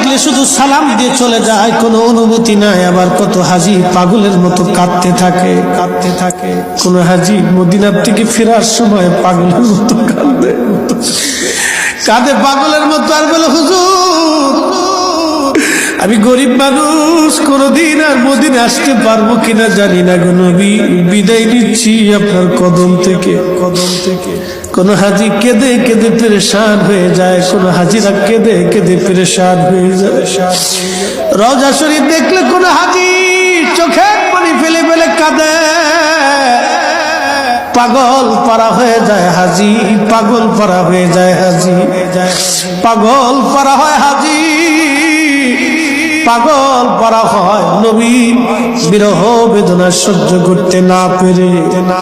দেখলে শুধু সালাম দিয়ে চলে যায়, কোনো অনুভূতি নাই। আবার কত হাজি পাগলের মতো কাঁদতে থাকে। কোন হাজি মদিনার থেকে ফেরার সময় পাগলের মতো কাঁদে পাগলের মতো, আর বলে হুজুর আমি গরিব মানুষ, কোনদিন আর মদিনা আসতে পারবো কিনা জানি না গো নবী, বিদায় নিচ্ছি আপনার কদম থেকে। কোন হাজি কেঁদে কেঁদে পেরেশান হয়ে যায়, কোন হাজিরা কেঁদে কেঁদে পেরেশান হয়ে যায়। রওজা শরীফ দেখলে কোন হাজি চোখের পানি ফেলে ফেলে কাঁদে। পাগল পারা হয়ে যায় হাজি, পাগল পারা হয়ে যায় হাজি, পাগল পারা হয় হাজি, পাগল পারা হয় নবী বিরহ বেদনা সহ্য করতে না পেরে।